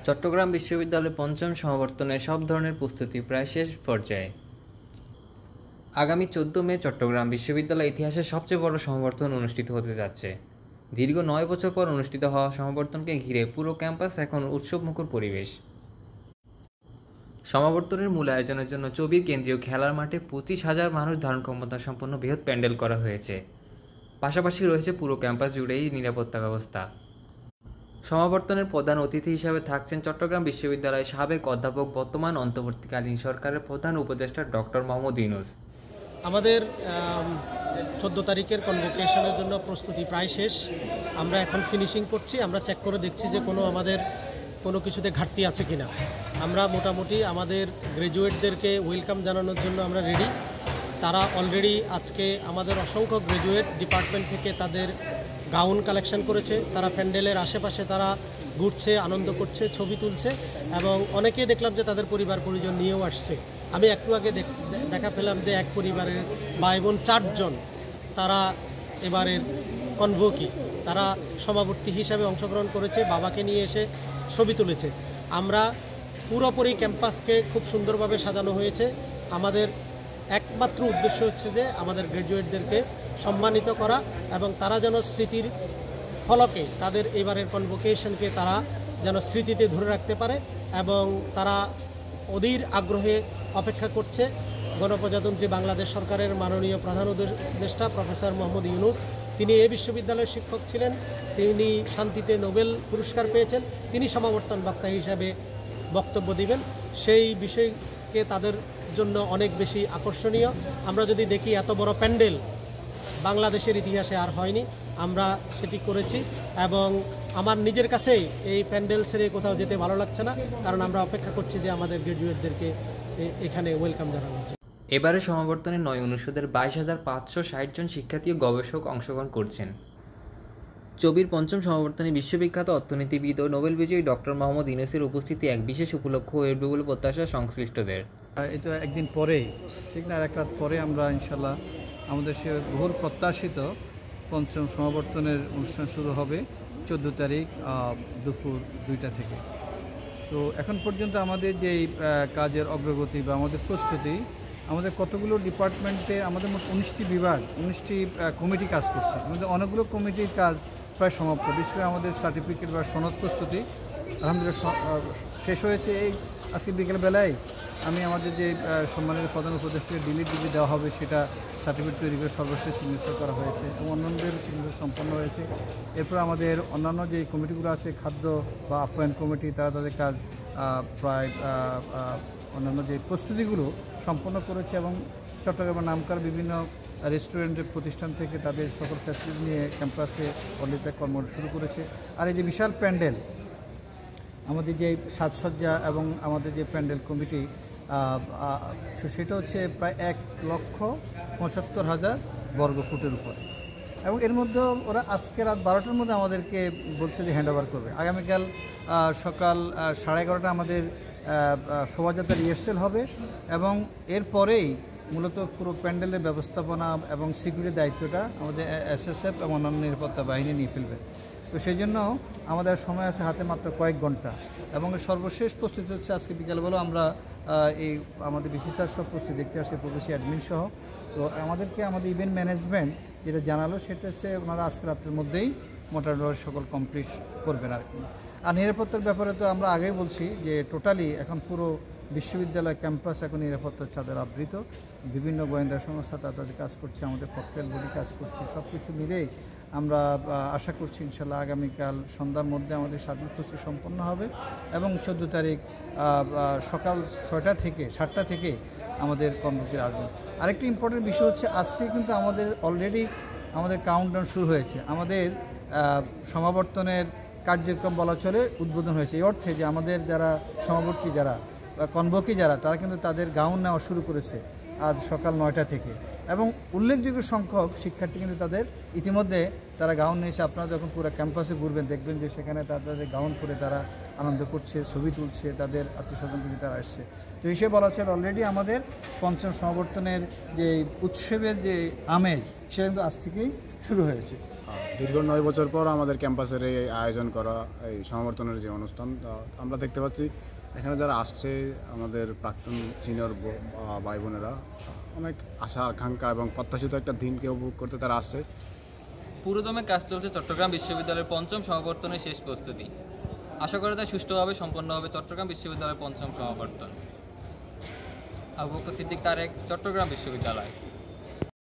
চট্টগ্রাম বিশ্ববিদ্যালয়ের পঞ্চম সমাবর্তনের সব ধরনের প্রস্তুতি প্রায় শেষ পর্যায়ে। আগামী 14 মে চট্টগ্রাম বিশ্ববিদ্যালয়ের ইতিহাসের সবচেয়ে বড় সমাবর্তন অনুষ্ঠিত হতে যাচ্ছে। দীর্ঘ 9 বছর পর অনুষ্ঠিত হওয়া সমাবর্তনকে ঘিরে পুরো ক্যাম্পাস এখন উৎসবমুখর পরিবেশ। সমাবর্তনের মূল আয়োজনের জন্য চবির কেন্দ্রীয় খেলার মাঠে 25,000 মানুষ ধারণ ক্ষমতা সম্পন্ন বৃহৎ প্যান্ডেল করা হয়েছে। পাশাপাশি রয়েছে পুরো ক্যাম্পাস জুড়েই নিরাপত্তা ব্যবস্থা। সমাবর্তনের প্রধান অতিথি হিসাবে থাকছেন চট্টগ্রাম বিশ্ববিদ্যালয়ের সাবেক অধ্যাপক, বর্তমান অন্তর্বর্তীকালীন সরকারের প্রধান উপদেষ্টা ডক্টর মোহাম্মদ ইউনূস। আমাদের 14 তারিখের কনভোকেশনের জন্য প্রস্তুতি প্রায় শেষ। আমরা এখন ফিনিশিং করছি। আমরা চেক করে দেখছি যে আমাদের কোনো কিছুতে ঘাটতি আছে কিনা। আমরা মোটামুটি আমাদের গ্র্যাজুয়েটদেরকে ওয়েলকাম জানানোর জন্য আমরা রেডি। তারা অলরেডি আজকে আমাদের অসংখ্য গ্র্যাজুয়েট ডিপার্টমেন্ট থেকে তাদের গাউন কালেকশন করেছে। তারা প্যান্ডেলের আশেপাশে তারা ঘুরছে, আনন্দ করছে, ছবি তুলছে এবং অনেকেই দেখলাম যে তাদের পরিবার পরিজন নিয়েও আসছে। আমি একটু আগে দেখা পেলাম যে এক পরিবারের ভাই বোন 4 জন তারা এবারের কনভোকি, তারা সমাবর্তী হিসাবে অংশগ্রহণ করেছে, বাবাকে নিয়ে এসে ছবি তুলেছে। আমরা পুরোপুরি ক্যাম্পাসকে খুব সুন্দরভাবে সাজানো হয়েছে। আমাদের একমাত্র উদ্দেশ্য হচ্ছে যে আমাদের গ্র্যাজুয়েটদেরকে সম্মানিত করা এবং তারা যেন স্মৃতির ফলকে তাদের এবারের কনভোকেশনকে তারা যেন স্মৃতিতে ধরে রাখতে পারে এবং তারা অধীর আগ্রহে অপেক্ষা করছে গণপ্রজাতন্ত্রী বাংলাদেশ সরকারের মাননীয় প্রধান উপদেষ্টা প্রফেসর মোহাম্মদ ইউনূস। তিনি এই বিশ্ববিদ্যালয়ের শিক্ষক ছিলেন, তিনি শান্তিতে নোবেল পুরস্কার পেয়েছেন, তিনি সমাবর্তন বক্তা হিসাবে বক্তব্য দিবেন। সেই বিষয়কে তাদের জন্য অনেক বেশি আকর্ষণীয়। আমরা যদি দেখি এত বড় প্যান্ডেল বাংলাদেশের ইতিহাসে আর হয়নি, আমরা সেটি করেছি এবং আমার নিজের কাছেই এই প্যান্ডেল ছেড়ে কোথাও যেতে ভালো লাগছে না, কারণ আমরা অপেক্ষা করছি যে আমাদের গ্র্যাজুয়েটদেরকে এখানে ওয়েলকাম জানানো হচ্ছে। এবারে সমাবর্তনে 9 অনুষদের 22,560 জন শিক্ষার্থী ও গবেষক অংশগ্রহণ করছেন। চবির পঞ্চম সমাবর্তনে বিশ্ববিখ্যাত অর্থনীতিবিদ ও নোবেল বিজয়ী ডক্টর মোহাম্মদ ইউনূসের উপস্থিতি এক বিশেষ উপলক্ষ হয়ে উঠবে বলে প্রত্যাশা সংশ্লিষ্টদের। এই তো একদিন পরেই, ঠিক না, এক রাত পরে আমরা ইনশাল্লাহ আমাদের সে বহুল প্রত্যাশিত পঞ্চম সমাবর্তনের অনুষ্ঠান শুরু হবে 14 তারিখ দুপুর 2টা থেকে। তো এখন পর্যন্ত আমাদের যেই কাজের অগ্রগতি বা আমাদের প্রস্তুতি, আমাদের কতগুলো ডিপার্টমেন্টে আমাদের মোট 19টি বিভাগ, 19টি কমিটি কাজ করছে। আমাদের অনেকগুলো কমিটির কাজ প্রায় সমাপ্ত। বিশেষ করে আমাদের সার্টিফিকেট বা সনদ প্রস্তুতি আলহামদুলিল্লাহ শেষ হয়েছে। এই আজকে বিকেলবেলায় আমি আমাদের যে সম্মানিত প্রধান উপদেষ্টাকে ডিলিট দেওয়া হবে সেটা সার্টিফিকেট তৈরি করে সর্বশেষ সিগনেচার করা হয়েছে এবং অন্যান্যদের সিগনেচার সম্পন্ন হয়েছে। এরপর আমাদের অন্যান্য যে কমিটিগুলো আছে, খাদ্য বা আপ্যায়ন কমিটি, তারা তাদের কাজ প্রায় অন্যান্য যে প্রস্তুতিগুলো সম্পন্ন করেছে এবং চট্টগ্রামের নামকরা বিভিন্ন রেস্টুরেন্টের প্রতিষ্ঠান থেকে তাদের সকল ফ্যাসিলিটি নিয়ে ক্যাম্পাসে অলরেডি কর্ম শুরু করেছে। আর এই যে বিশাল প্যান্ডেল, আমাদের যে সাজসজ্জা এবং আমাদের যে প্যান্ডেল কমিটি, সেটা হচ্ছে প্রায় 1,75,000 বর্গফুটের উপরে এবং এর মধ্যে ওরা আজকে রাত 12টার মধ্যে আমাদেরকে বলছে যে হ্যান্ড ওভার করবে। আগামীকাল সকাল 11:30 আমাদের শোভাযাত্রা রিহার্সেল হবে এবং এরপরেই মূলত পুরো প্যান্ডেলের ব্যবস্থাপনা এবং সিকিউরিটির দায়িত্বটা আমাদের SSF এবং অন্যান্য নিরাপত্তা বাহিনী নিয়ে ফেলবে। তো সেই জন্য আমাদের সময় আছে হাতে মাত্র কয়েক ঘন্টা এবং সর্বশেষ প্রস্তুতি হচ্ছে আজকে বিকালবেলা আমরা এই আমাদের BCSR সব প্রস্তুতি দেখতে আসছে, প্রবেশী অ্যাডমিন সহ। তো আমাদেরকে আমাদের ইভেন্ট ম্যানেজমেন্ট যেটা জানালো সেটা হচ্ছে ওনারা আজকে রাতের মধ্যেই মোটামুটি সকল কমপ্লিট করবেন আর কি। আর নিরাপত্তার ব্যাপারে তো আমরা আগেই বলছি যে টোটালি এখন পুরো বিশ্ববিদ্যালয় ক্যাম্পাস এখন নিরাপত্তার চাদর আবৃত। বিভিন্ন গোয়েন্দা সংস্থা তাদের কাজ করছে, আমাদের ককটেল বডি কাজ করছে। সব কিছু মিলেই আমরা আশা করছি ইনশাল্লাহ আগামীকাল সন্ধ্যার মধ্যে আমাদের সার্বিক প্রস্তুতি সম্পন্ন হবে এবং 14 তারিখ সকাল 6টা থেকে 7টা থেকে আমাদের কর্মসূচি আসবে। আরেকটি ইম্পর্টেন্ট বিষয় হচ্ছে আজকে কিন্তু আমাদের অলরেডি আমাদের কাউন্টডাউন শুরু হয়েছে। আমাদের সমাবর্তনের কার্যক্রম বলা চলে উদ্বোধন হয়েছে, এই অর্থে যে আমাদের যারা সমাবর্তী যারা বা কনভোকি যারা, তারা কিন্তু তাদের গাউন নেওয়া শুরু করেছে আজ সকাল 9টা থেকে এবং উল্লেখযোগ্য সংখ্যক শিক্ষার্থী কিন্তু তাদের ইতিমধ্যে তারা গাউন নিয়েছে। আপনারা যখন পুরো ক্যাম্পাসে ঘুরবেন দেখবেন যে সেখানে তাদের গাউন পরে তারা আনন্দ করছে, ছবি তুলছে, তাদের আত্মীয়স্বজন থেকে তারা আসছে। তো হিসেবে বলা চলে অলরেডি আমাদের পঞ্চম সমাবর্তনের যে উৎসবের যে আমেজ সেটা কিন্তু আজ থেকেই শুরু হয়েছে। দীর্ঘ 9 বছর পর আমাদের ক্যাম্পাসের এই আয়োজন করা এই সমাবর্তনের যে অনুষ্ঠান, আমরা দেখতে পাচ্ছি এখানে যারা আসছে আমাদের প্রাক্তন সিনিয়র ভাই বোনেরা অনেক আশা আকাঙ্ক্ষা এবং প্রত্যাশিত একটা দিনকে উপভোগ করতে তারা আসছে। পুরোদমে কাজ চলছে চট্টগ্রাম বিশ্ববিদ্যালয়ের 5ম সমাবর্তনের শেষ প্রস্তুতি। আশা করা যায় সুষ্ঠুভাবে সম্পন্ন হবে চট্টগ্রাম বিশ্ববিদ্যালয়ের 5ম সমাবর্তন। আবু বকর সিদ্দিক তারেক, চট্টগ্রাম বিশ্ববিদ্যালয়।